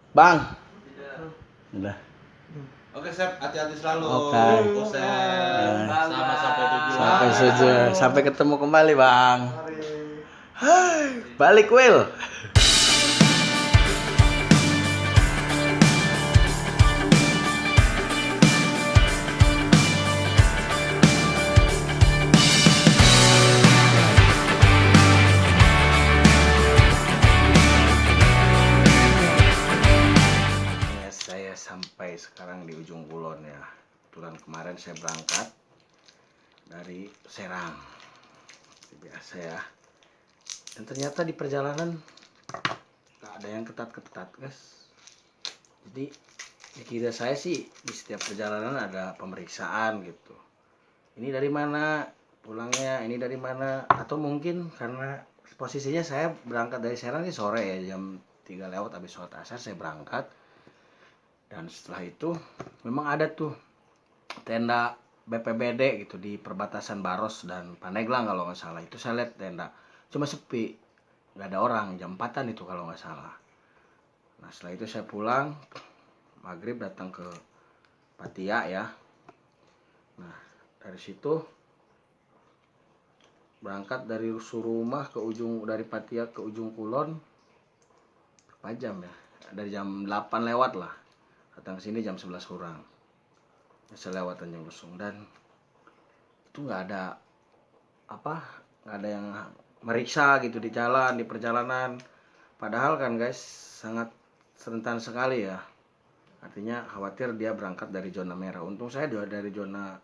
Bang. Udah. Oke, Sep, hati-hati selalu. Oke. Sep. Sama sampai tujuan. Sampai tujuan. Sampai ketemu kembali, Bang. Hai, balik Will. Saya sampai sekarang di ujung kulon ya. Kebetulan kemarin saya berangkat dari Serang. Seperti biasa ya. Dan ternyata di perjalanan gak ada yang ketat-ketat, guys. Jadi kira saya sih di setiap perjalanan ada pemeriksaan gitu. Ini dari mana pulangnya, ini dari mana, atau mungkin karena posisinya saya berangkat dari Serang sih sore ya, jam 3 lewat habis sholat asar saya berangkat. Dan setelah itu memang ada tuh tenda BPBD gitu di perbatasan Baros dan Pandeglang kalau nggak salah. Itu saya lihat tenda cuma sepi, nggak ada orang, jam 4-an itu kalau nggak salah. Nah setelah itu saya pulang maghrib datang ke Patia ya. Nah dari situ berangkat dari rumah ke ujung, dari Patia ke ujung Kulon berapa jam ya, dari jam 8 lewat lah, datang ke sini jam 11 kurang. Saya lewat Tanjung Lesung dan itu nggak ada yang meriksa gitu di jalan, di perjalanan. Padahal kan guys sangat rentan sekali ya. Artinya khawatir dia berangkat dari zona merah. Untung saya dari zona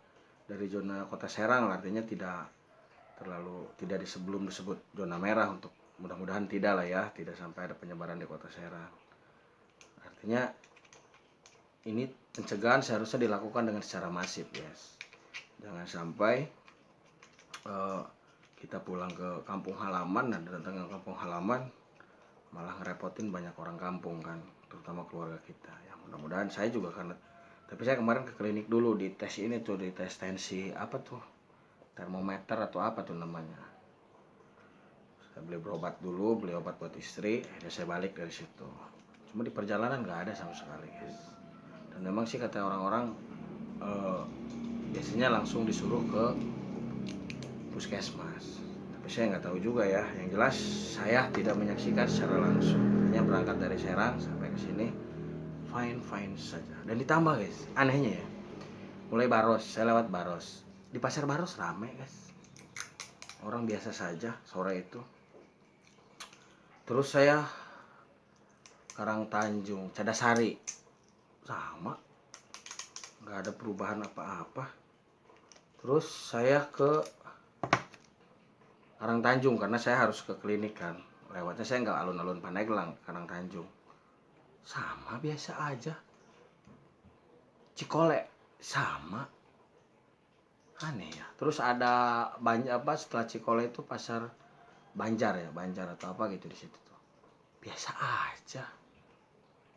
kota Serang, artinya tidak disebut zona merah, untuk mudah-mudahan tidak lah ya, tidak sampai ada penyebaran di kota Serang. Artinya ini pencegahan seharusnya dilakukan dengan secara masif, guys. Jangan sampai kita pulang ke kampung halaman dan datang ke kampung halaman malah ngerepotin banyak orang kampung kan, terutama keluarga kita. Ya mudah-mudahan saya juga tapi saya kemarin ke klinik dulu di tes ini tuh, di tes tensi apa tuh, termometer atau apa tuh namanya. Saya beli obat dulu, beli obat buat istri, akhirnya saya balik dari situ. Cuma di perjalanan nggak ada sama sekali, guys. Dan memang sih kata orang-orang biasanya langsung disuruh ke puskesmas. Tapi saya nggak tahu juga ya. Yang jelas saya tidak menyaksikan secara langsung. Hanya berangkat dari Serang sampai ke sini fine saja. Dan ditambah guys, anehnya ya, mulai Baros, saya lewat Baros. Di pasar Baros rame guys. Orang biasa saja sore itu. Terus saya Karangtanjung, Cadasari, sama, nggak ada perubahan apa-apa. Terus saya ke Karangtanjung karena saya harus ke klinik kan. Lewatnya saya nggak alun-alun Pandeglang, Karangtanjung, sama biasa aja. Cikole sama, aneh ya. Terus ada banyak setelah Cikole itu pasar Banjar ya, Banjar atau apa gitu di situ tuh. Biasa aja.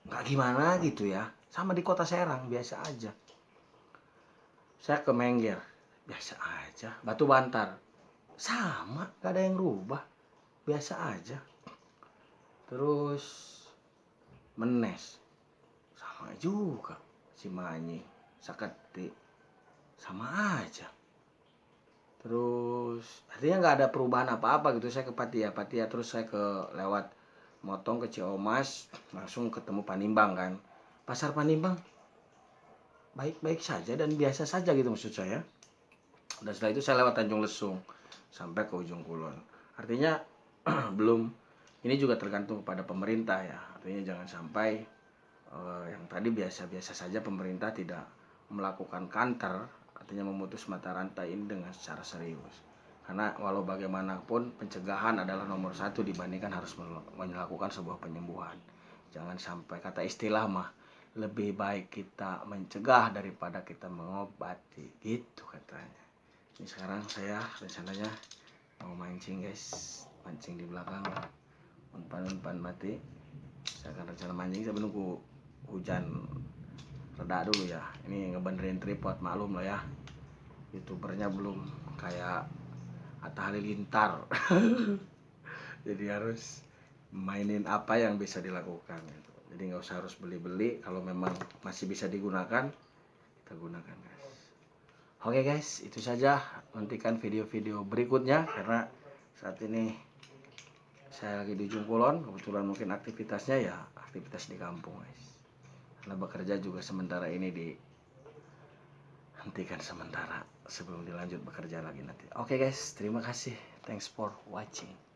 Nggak gimana gitu ya. Sama di kota Serang biasa aja. Saya ke Mengger, biasa aja. Batu Bantar sama, nggak ada yang rubah, biasa aja. Terus Menes sama juga, Cimahi, Saketi sama aja. Terus artinya nggak ada perubahan apa-apa gitu. Saya ke Patia, terus saya ke lewat motong ke Ciomas, langsung ketemu Panimbang kan. Pasar Panimbang baik-baik saja dan biasa saja gitu maksud saya. Dan setelah itu saya lewat Tanjung Lesung sampai ke ujung Kulon. Artinya belum, ini juga tergantung kepada pemerintah ya. Artinya jangan sampai yang tadi biasa-biasa saja pemerintah tidak melakukan counter, artinya memutus mata rantai ini dengan secara serius. Karena walau bagaimanapun pencegahan adalah nomor satu dibandingkan harus melakukan sebuah penyembuhan. Jangan sampai, kata istilah mah, lebih baik kita mencegah daripada kita mengobati, gitu katanya. Ini sekarang saya rencananya mau mancing guys, mancing di belakang, umpan mati. Saya akan rencana mancing, saya menunggu hujan reda dulu ya. Ini ngebenerin tripod, maklum lah ya, youtubernya belum kayak Atta Halilintar. Jadi harus mainin apa yang bisa dilakukan gitu. Jadi nggak usah harus beli-beli, kalau memang masih bisa digunakan kita gunakan guys. Oke guys, itu saja, nantikan video-video berikutnya karena saat ini saya lagi di Ujung Kulon, kebetulan mungkin aktivitasnya ya aktivitas di kampung guys. Karena bekerja juga sementara ini dihentikan sementara sebelum dilanjut bekerja lagi nanti. Oke guys, terima kasih. Thanks for watching.